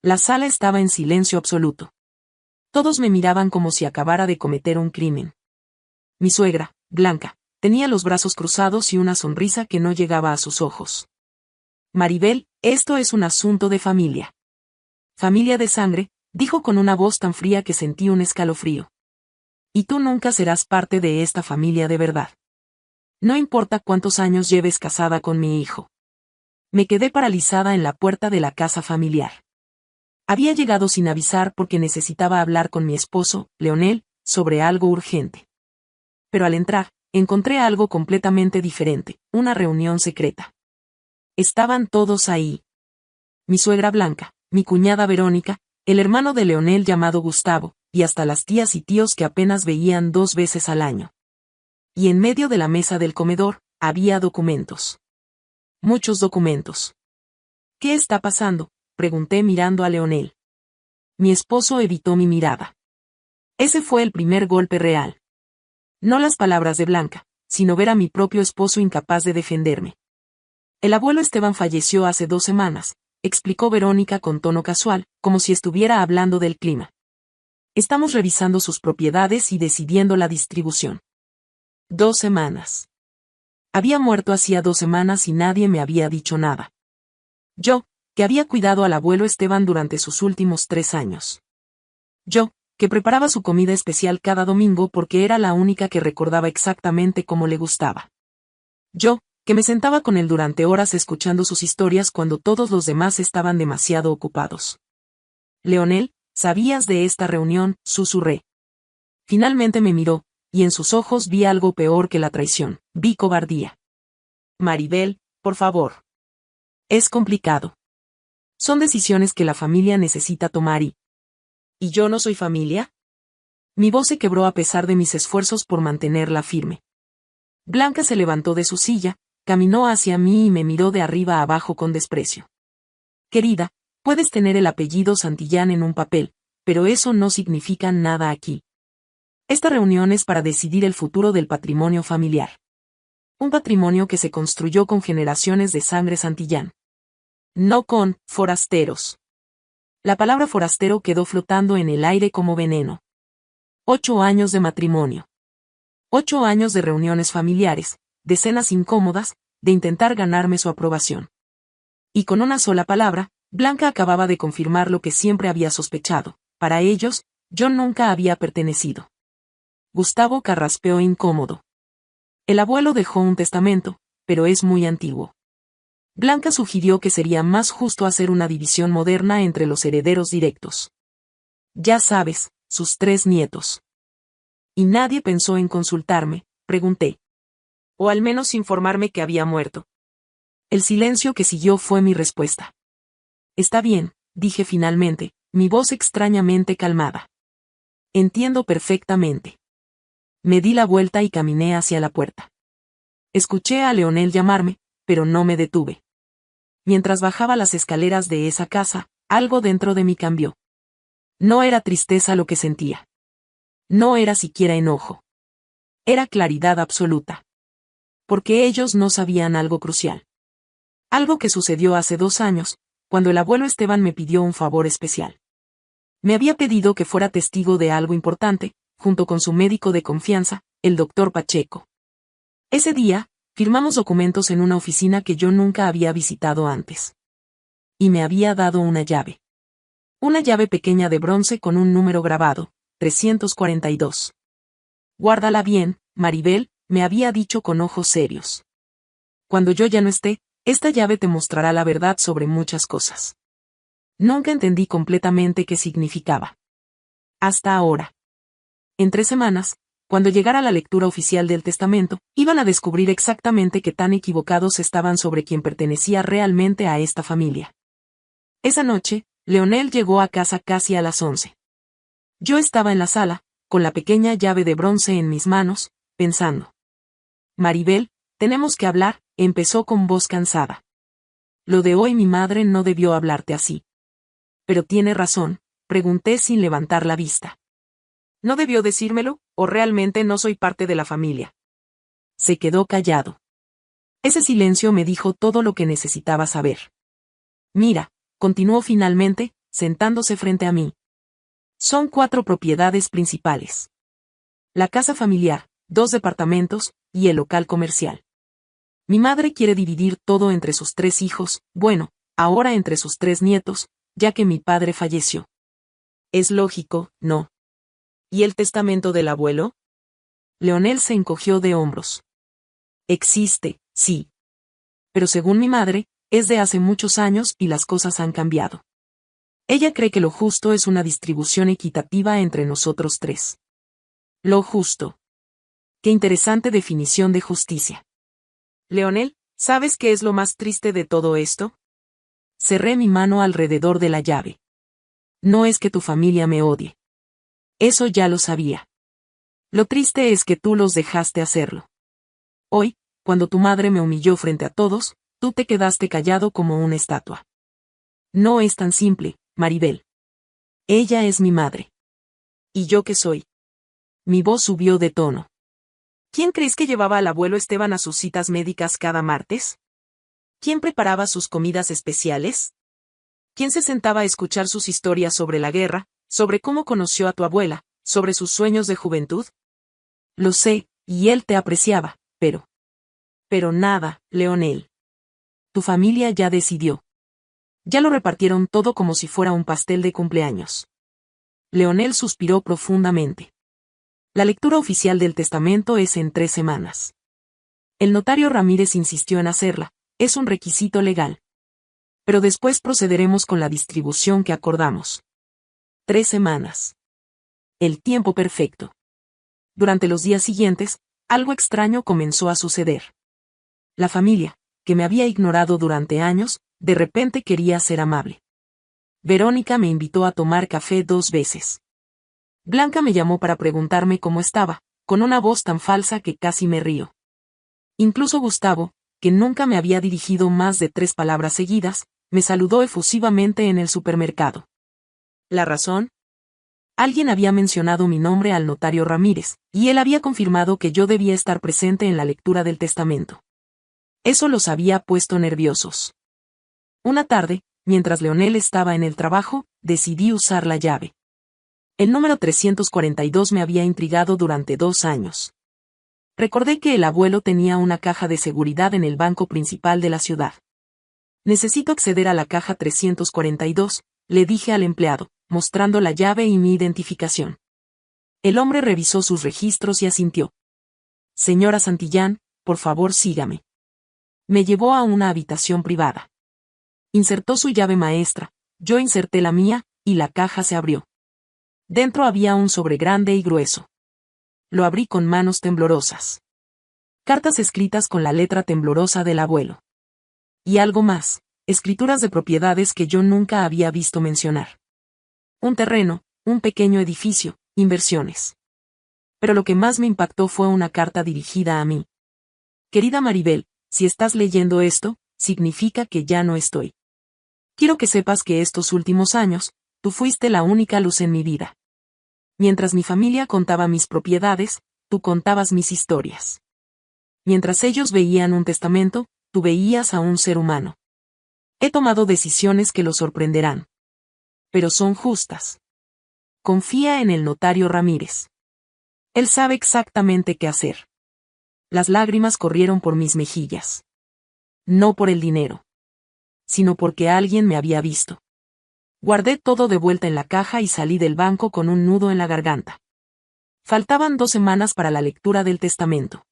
La sala estaba en silencio absoluto. Todos me miraban como si acabara de cometer un crimen. Mi suegra, Blanca, tenía los brazos cruzados y una sonrisa que no llegaba a sus ojos. Maribel, esto es un asunto de familia. Familia de sangre, dijo con una voz tan fría que sentí un escalofrío. Y tú nunca serás parte de esta familia de verdad. No importa cuántos años lleves casada con mi hijo. Me quedé paralizada en la puerta de la casa familiar. Había llegado sin avisar porque necesitaba hablar con mi esposo, Leonel, sobre algo urgente. Pero al entrar, encontré algo completamente diferente, una reunión secreta. Estaban todos ahí. Mi suegra Blanca, mi cuñada Verónica, el hermano de Leonel llamado Gustavo, y hasta las tías y tíos que apenas veían 2 veces al año. Y en medio de la mesa del comedor, había documentos. Muchos documentos. ¿Qué está pasando?, pregunté mirando a Leonel. Mi esposo evitó mi mirada. Ese fue el primer golpe real. No las palabras de Blanca, sino ver a mi propio esposo incapaz de defenderme. El abuelo Esteban falleció hace 2 semanas, explicó Verónica con tono casual, como si estuviera hablando del clima. Estamos revisando sus propiedades y decidiendo la distribución. 2 semanas. Había muerto hacía 2 semanas y nadie me había dicho nada. Yo, que había cuidado al abuelo Esteban durante sus últimos 3 años. Yo, que preparaba su comida especial cada domingo porque era la única que recordaba exactamente cómo le gustaba. Yo, que me sentaba con él durante horas escuchando sus historias cuando todos los demás estaban demasiado ocupados. Leonel, ¿sabías de esta reunión?, susurré. Finalmente me miró, y en sus ojos vi algo peor que la traición, vi cobardía. Maribel, por favor. Es complicado. Son decisiones que la familia necesita tomar ¿Y yo no soy familia? Mi voz se quebró a pesar de mis esfuerzos por mantenerla firme. Blanca se levantó de su silla, caminó hacia mí y me miró de arriba a abajo con desprecio. Querida, puedes tener el apellido Santillán en un papel, pero eso no significa nada aquí. Esta reunión es para decidir el futuro del patrimonio familiar. Un patrimonio que se construyó con generaciones de sangre Santillán. No con forasteros. La palabra forastero quedó flotando en el aire como veneno. 8 años de matrimonio. 8 años de reuniones familiares, de cenas incómodas, de intentar ganarme su aprobación. Y con una sola palabra, Blanca acababa de confirmar lo que siempre había sospechado. Para ellos, yo nunca había pertenecido. Gustavo carraspeó incómodo. El abuelo dejó un testamento, pero es muy antiguo. Blanca sugirió que sería más justo hacer una división moderna entre los herederos directos. Ya sabes, sus 3 nietos. ¿Y nadie pensó en consultarme?, pregunté. O al menos informarme que había muerto. El silencio que siguió fue mi respuesta. Está bien, dije finalmente, mi voz extrañamente calmada. Entiendo perfectamente. Me di la vuelta y caminé hacia la puerta. Escuché a Leonel llamarme, pero no me detuve. Mientras bajaba las escaleras de esa casa, algo dentro de mí cambió. No era tristeza lo que sentía. No era siquiera enojo. Era claridad absoluta. Porque ellos no sabían algo crucial. Algo que sucedió hace 2 años, cuando el abuelo Esteban me pidió un favor especial. Me había pedido que fuera testigo de algo importante, junto con su médico de confianza, el doctor Pacheco. Ese día, firmamos documentos en una oficina que yo nunca había visitado antes. Y me había dado una llave. Una llave pequeña de bronce con un número grabado, 342. Guárdala bien, Maribel, me había dicho con ojos serios. Cuando yo ya no esté, esta llave te mostrará la verdad sobre muchas cosas. Nunca entendí completamente qué significaba. Hasta ahora. En 3 semanas, cuando llegara la lectura oficial del testamento, iban a descubrir exactamente qué tan equivocados estaban sobre quién pertenecía realmente a esta familia. Esa noche, Leonel llegó a casa casi a las 11. Yo estaba en la sala, con la pequeña llave de bronce en mis manos, pensando. Maribel, tenemos que hablar, empezó con voz cansada. Lo de hoy mi madre no debió hablarte así. Pero tiene razón, pregunté sin levantar la vista. ¿No debió decírmelo, o realmente no soy parte de la familia? Se quedó callado. Ese silencio me dijo todo lo que necesitaba saber. Mira, continuó finalmente, sentándose frente a mí. Son 4 propiedades principales. La casa familiar, 2 departamentos, y el local comercial. Mi madre quiere dividir todo entre sus 3 hijos, bueno, ahora entre sus 3 nietos, ya que mi padre falleció. Es lógico, ¿no? ¿Y el testamento del abuelo? Leonel se encogió de hombros. Existe, sí. Pero según mi madre, es de hace muchos años y las cosas han cambiado. Ella cree que lo justo es una distribución equitativa entre nosotros 3. Lo justo. Qué interesante definición de justicia. Leonel, ¿sabes qué es lo más triste de todo esto? Cerré mi mano alrededor de la llave. No es que tu familia me odie. Eso ya lo sabía. Lo triste es que tú los dejaste hacerlo. Hoy, cuando tu madre me humilló frente a todos, tú te quedaste callado como una estatua. No es tan simple, Maribel. Ella es mi madre. ¿Y yo qué soy? Mi voz subió de tono. ¿Quién crees que llevaba al abuelo Esteban a sus citas médicas cada martes? ¿Quién preparaba sus comidas especiales? ¿Quién se sentaba a escuchar sus historias sobre la guerra, sobre cómo conoció a tu abuela, sobre sus sueños de juventud? Lo sé, y él te apreciaba, pero... Pero nada, Leonel. Tu familia ya decidió. Ya lo repartieron todo como si fuera un pastel de cumpleaños. Leonel suspiró profundamente. La lectura oficial del testamento es en 3 semanas. El notario Ramírez insistió en hacerla, es un requisito legal. Pero después procederemos con la distribución que acordamos. 3 semanas. El tiempo perfecto. Durante los días siguientes, algo extraño comenzó a suceder. La familia, que me había ignorado durante años, de repente quería ser amable. Verónica me invitó a tomar café 2 veces. Blanca me llamó para preguntarme cómo estaba, con una voz tan falsa que casi me río. Incluso Gustavo, que nunca me había dirigido más de 3 palabras seguidas, me saludó efusivamente en el supermercado. ¿La razón? Alguien había mencionado mi nombre al notario Ramírez, y él había confirmado que yo debía estar presente en la lectura del testamento. Eso los había puesto nerviosos. Una tarde, mientras Leonel estaba en el trabajo, decidí usar la llave. El número 342 me había intrigado durante 2 años. Recordé que el abuelo tenía una caja de seguridad en el banco principal de la ciudad. Necesito acceder a la caja 342, le dije al empleado, mostrando la llave y mi identificación. El hombre revisó sus registros y asintió. Señora Santillán, por favor sígame. Me llevó a una habitación privada. Insertó su llave maestra, yo inserté la mía, y la caja se abrió. Dentro había un sobre grande y grueso. Lo abrí con manos temblorosas. Cartas escritas con la letra temblorosa del abuelo. Y algo más, escrituras de propiedades que yo nunca había visto mencionar. Un terreno, un pequeño edificio, inversiones. Pero lo que más me impactó fue una carta dirigida a mí. Querida Maribel, si estás leyendo esto, significa que ya no estoy. Quiero que sepas que estos últimos años, tú fuiste la única luz en mi vida. Mientras mi familia contaba mis propiedades, tú contabas mis historias. Mientras ellos veían un testamento, tú veías a un ser humano. He tomado decisiones que lo sorprenderán. Pero son justas. Confía en el notario Ramírez. Él sabe exactamente qué hacer. Las lágrimas corrieron por mis mejillas. No por el dinero, sino porque alguien me había visto. Guardé todo de vuelta en la caja y salí del banco con un nudo en la garganta. Faltaban 2 semanas para la lectura del testamento.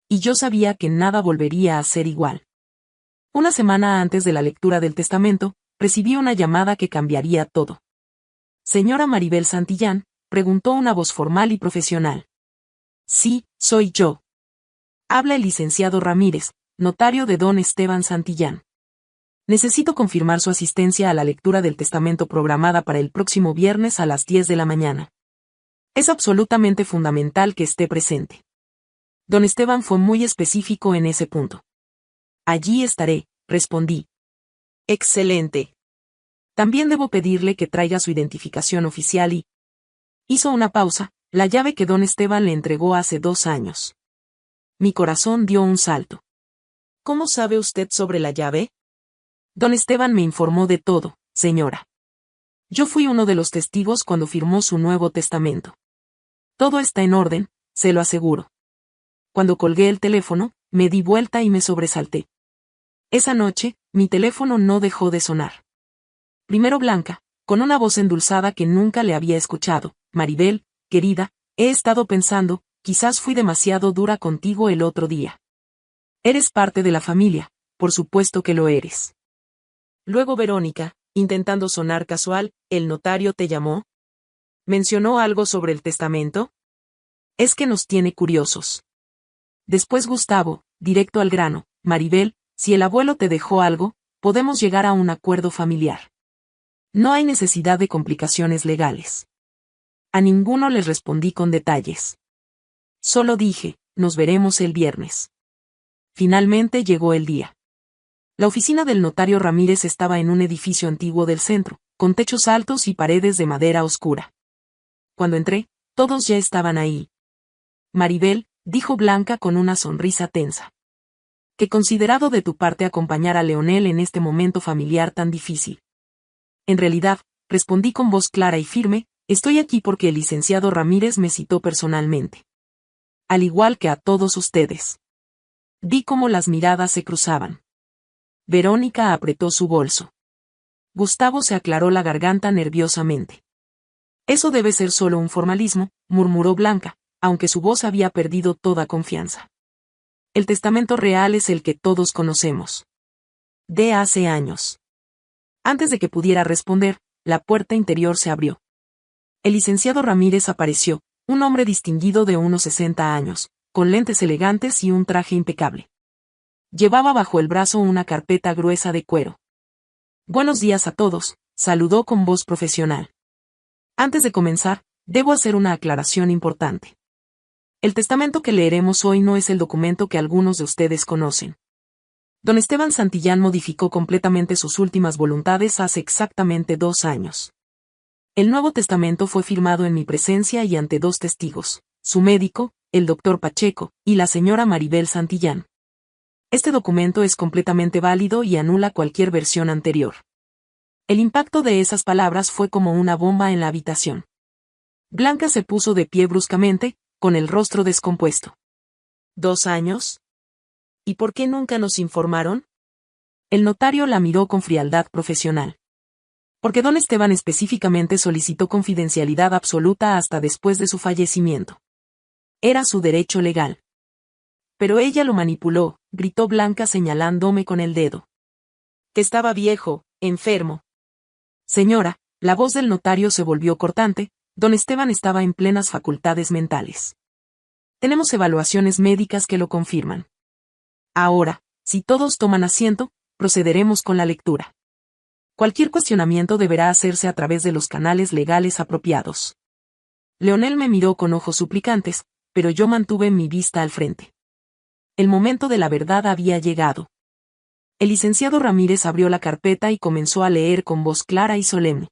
Y yo sabía que nada volvería a ser igual. Una semana antes de la lectura del testamento, recibí una llamada que cambiaría todo. Señora Maribel Santillán, preguntó una voz formal y profesional. Sí, soy yo. Habla el licenciado Ramírez, notario de don Esteban Santillán. Necesito confirmar su asistencia a la lectura del testamento programada para el próximo viernes a las 10 de la mañana. Es absolutamente fundamental que esté presente. Don Esteban fue muy específico en ese punto. Allí estaré, respondí. Excelente. También debo pedirle que traiga su identificación oficial y... Hizo una pausa, la llave que don Esteban le entregó hace 2 años. Mi corazón dio un salto. ¿Cómo sabe usted sobre la llave? Don Esteban me informó de todo, señora. Yo fui uno de los testigos cuando firmó su nuevo testamento. Todo está en orden, se lo aseguro. Cuando colgué el teléfono, me di vuelta y me sobresalté. Esa noche, mi teléfono no dejó de sonar. Primero Blanca, con una voz endulzada que nunca le había escuchado. Maribel, querida, he estado pensando, quizás fui demasiado dura contigo el otro día. Eres parte de la familia, por supuesto que lo eres. Luego Verónica, intentando sonar casual, ¿el notario te llamó? ¿Mencionó algo sobre el testamento? Es que nos tiene curiosos. Después Gustavo, directo al grano, Maribel, si el abuelo te dejó algo, podemos llegar a un acuerdo familiar. No hay necesidad de complicaciones legales. A ninguno les respondí con detalles. Solo dije, nos veremos el viernes. Finalmente llegó el día. La oficina del notario Ramírez estaba en un edificio antiguo del centro, con techos altos y paredes de madera oscura. Cuando entré, todos ya estaban ahí. Maribel, dijo Blanca con una sonrisa tensa. Qué considerado de tu parte acompañar a Leonel en este momento familiar tan difícil. En realidad, respondí con voz clara y firme, estoy aquí porque el licenciado Ramírez me citó personalmente. Al igual que a todos ustedes. Vi cómo las miradas se cruzaban. Verónica apretó su bolso. Gustavo se aclaró la garganta nerviosamente. Eso debe ser solo un formalismo, murmuró Blanca, aunque su voz había perdido toda confianza. El testamento real es el que todos conocemos. De hace años. Antes de que pudiera responder, la puerta interior se abrió. El licenciado Ramírez apareció, un hombre distinguido de unos 60 años, con lentes elegantes y un traje impecable. Llevaba bajo el brazo una carpeta gruesa de cuero. Buenos días a todos, saludó con voz profesional. Antes de comenzar, debo hacer una aclaración importante. El testamento que leeremos hoy no es el documento que algunos de ustedes conocen. Don Esteban Santillán modificó completamente sus últimas voluntades hace exactamente 2 años. El nuevo testamento fue firmado en mi presencia y ante 2 testigos, su médico, el doctor Pacheco, y la señora Maribel Santillán. Este documento es completamente válido y anula cualquier versión anterior. El impacto de esas palabras fue como una bomba en la habitación. Blanca se puso de pie bruscamente, con el rostro descompuesto. ¿2 años? ¿Y por qué nunca nos informaron? El notario la miró con frialdad profesional. Porque don Esteban específicamente solicitó confidencialidad absoluta hasta después de su fallecimiento. Era su derecho legal. Pero ella lo manipuló, gritó Blanca señalándome con el dedo. Que estaba viejo, enfermo. Señora, la voz del notario se volvió cortante, don Esteban estaba en plenas facultades mentales. Tenemos evaluaciones médicas que lo confirman. Ahora, si todos toman asiento, procederemos con la lectura. Cualquier cuestionamiento deberá hacerse a través de los canales legales apropiados. Leonel me miró con ojos suplicantes, pero yo mantuve mi vista al frente. El momento de la verdad había llegado. El licenciado Ramírez abrió la carpeta y comenzó a leer con voz clara y solemne.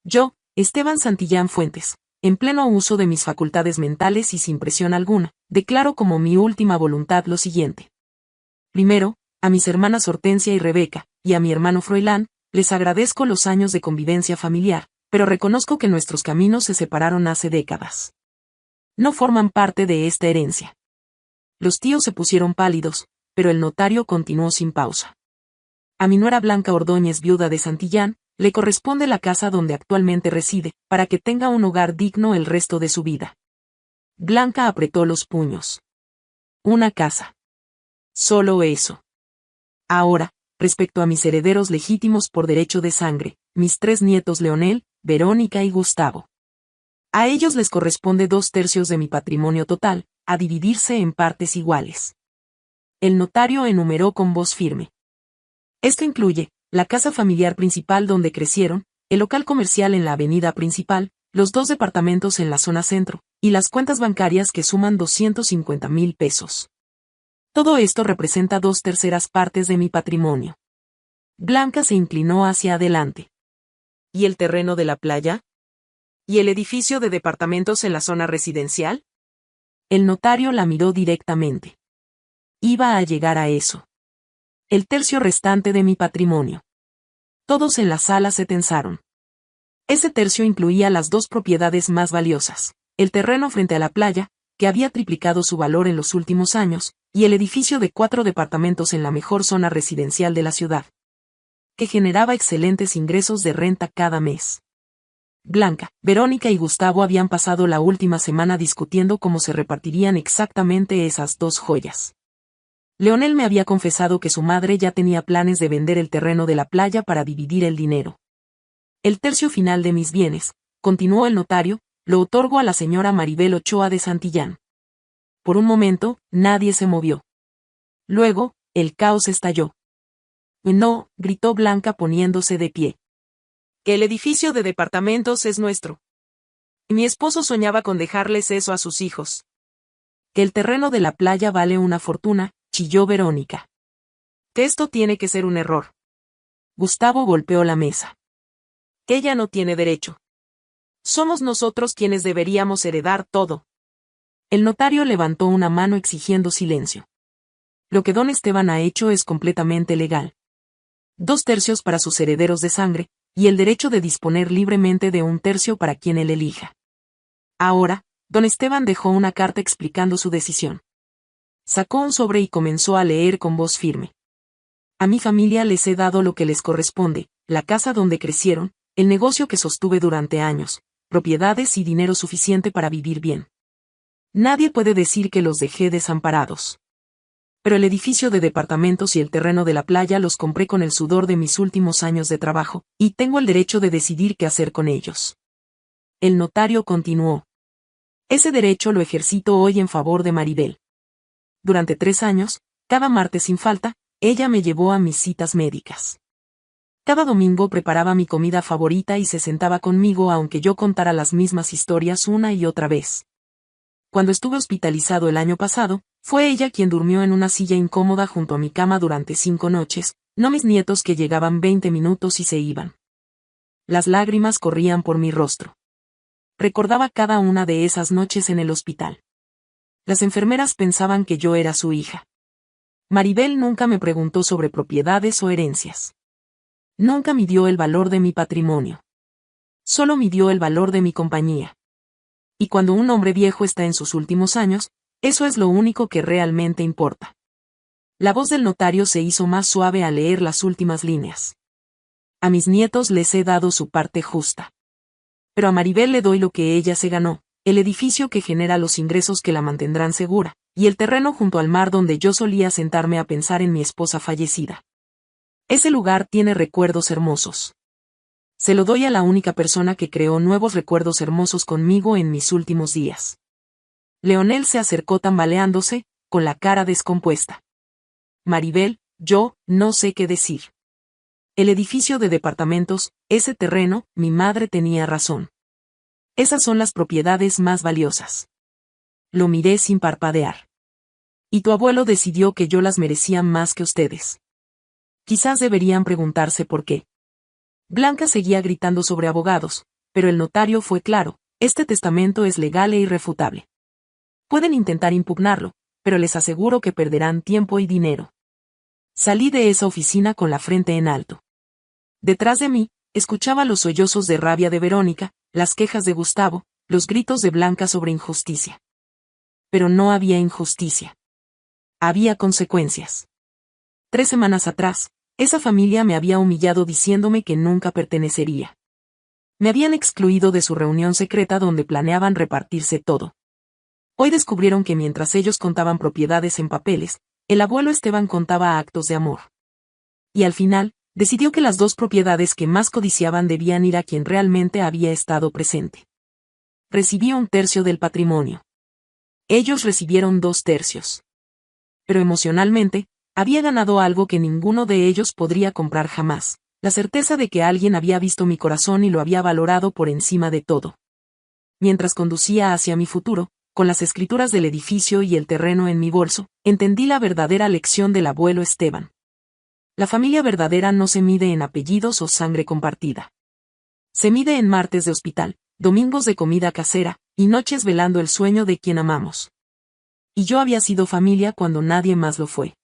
Yo, Esteban Santillán Fuentes, en pleno uso de mis facultades mentales y sin presión alguna, declaro como mi última voluntad lo siguiente. Primero, a mis hermanas Hortensia y Rebeca, y a mi hermano Froilán, les agradezco los años de convivencia familiar, pero reconozco que nuestros caminos se separaron hace décadas. No forman parte de esta herencia. Los tíos se pusieron pálidos, pero el notario continuó sin pausa. A mi nuera Blanca Ordóñez, viuda de Santillán, le corresponde la casa donde actualmente reside, para que tenga un hogar digno el resto de su vida. Blanca apretó los puños. Una casa. Solo eso. Ahora, respecto a mis herederos legítimos por derecho de sangre, mis 3 nietos Leonel, Verónica y Gustavo. A ellos les corresponde 2/3 de mi patrimonio total, a dividirse en partes iguales. El notario enumeró con voz firme. Esto incluye, la casa familiar principal donde crecieron, el local comercial en la avenida principal, los 2 departamentos en la zona centro, y las cuentas bancarias que suman 250,000 pesos. Todo esto representa 2/3 partes de mi patrimonio. Blanca se inclinó hacia adelante. ¿Y el terreno de la playa? ¿Y el edificio de departamentos en la zona residencial? El notario la miró directamente. Iba a llegar a eso. El tercio restante de mi patrimonio. Todos en la sala se tensaron. Ese tercio incluía las dos propiedades más valiosas, el terreno frente a la playa, que había triplicado su valor en los últimos años, y el edificio de 4 departamentos en la mejor zona residencial de la ciudad, que generaba excelentes ingresos de renta cada mes. Blanca, Verónica y Gustavo habían pasado la última semana discutiendo cómo se repartirían exactamente esas dos joyas. Leonel me había confesado que su madre ya tenía planes de vender el terreno de la playa para dividir el dinero. El tercio final de mis bienes, continuó el notario, lo otorgo a la señora Maribel Ochoa de Santillán. Por un momento, nadie se movió. Luego, el caos estalló. No, gritó Blanca poniéndose de pie. Que el edificio de departamentos es nuestro. Mi esposo soñaba con dejarles eso a sus hijos. Que el terreno de la playa vale una fortuna, chilló Verónica. Que esto tiene que ser un error. Gustavo golpeó la mesa. Que ella no tiene derecho. Somos nosotros quienes deberíamos heredar todo. El notario levantó una mano exigiendo silencio. Lo que don Esteban ha hecho es completamente legal. 2/3 para sus herederos de sangre, y el derecho de disponer libremente de 1/3 para quien él elija. Ahora, don Esteban dejó una carta explicando su decisión. Sacó un sobre y comenzó a leer con voz firme. A mi familia les he dado lo que les corresponde, la casa donde crecieron, el negocio que sostuve durante años, propiedades y dinero suficiente para vivir bien. Nadie puede decir que los dejé desamparados. Pero el edificio de departamentos y el terreno de la playa los compré con el sudor de mis últimos años de trabajo, y tengo el derecho de decidir qué hacer con ellos. El notario continuó. Ese derecho lo ejercito hoy en favor de Maribel. Durante 3 años, cada martes sin falta, ella me llevó a mis citas médicas. Cada domingo preparaba mi comida favorita y se sentaba conmigo aunque yo contara las mismas historias una y otra vez. Cuando estuve hospitalizado el año pasado, fue ella quien durmió en una silla incómoda junto a mi cama durante 5 noches, no mis nietos que llegaban 20 minutos y se iban. Las lágrimas corrían por mi rostro. Recordaba cada una de esas noches en el hospital. Las enfermeras pensaban que yo era su hija. Maribel nunca me preguntó sobre propiedades o herencias. Nunca midió el valor de mi patrimonio. Solo midió el valor de mi compañía. Y cuando un hombre viejo está en sus últimos años, eso es lo único que realmente importa. La voz del notario se hizo más suave al leer las últimas líneas. A mis nietos les he dado su parte justa. Pero a Maribel le doy lo que ella se ganó, el edificio que genera los ingresos que la mantendrán segura, y el terreno junto al mar donde yo solía sentarme a pensar en mi esposa fallecida. Ese lugar tiene recuerdos hermosos. Se lo doy a la única persona que creó nuevos recuerdos hermosos conmigo en mis últimos días. Leonel se acercó tambaleándose, con la cara descompuesta. Maribel, yo, no sé qué decir. El edificio de departamentos, ese terreno, mi madre tenía razón. Esas son las propiedades más valiosas. Lo miré sin parpadear. Y tu abuelo decidió que yo las merecía más que ustedes. Quizás deberían preguntarse por qué. Blanca seguía gritando sobre abogados, pero el notario fue claro, este testamento es legal e irrefutable. Pueden intentar impugnarlo, pero les aseguro que perderán tiempo y dinero. Salí de esa oficina con la frente en alto. Detrás de mí, escuchaba los sollozos de rabia de Verónica, las quejas de Gustavo, los gritos de Blanca sobre injusticia. Pero no había injusticia. Había consecuencias. 3 semanas atrás, esa familia me había humillado diciéndome que nunca pertenecería. Me habían excluido de su reunión secreta donde planeaban repartirse todo. Hoy descubrieron que mientras ellos contaban propiedades en papeles, el abuelo Esteban contaba actos de amor. Y al final, decidió que las 2 propiedades que más codiciaban debían ir a quien realmente había estado presente. Recibí 1/3 del patrimonio. Ellos recibieron 2/3. Pero emocionalmente, había ganado algo que ninguno de ellos podría comprar jamás, la certeza de que alguien había visto mi corazón y lo había valorado por encima de todo. Mientras conducía hacia mi futuro, con las escrituras del edificio y el terreno en mi bolso, entendí la verdadera lección del abuelo Esteban. La familia verdadera no se mide en apellidos o sangre compartida. Se mide en martes de hospital, domingos de comida casera, y noches velando el sueño de quien amamos. Y yo había sido familia cuando nadie más lo fue.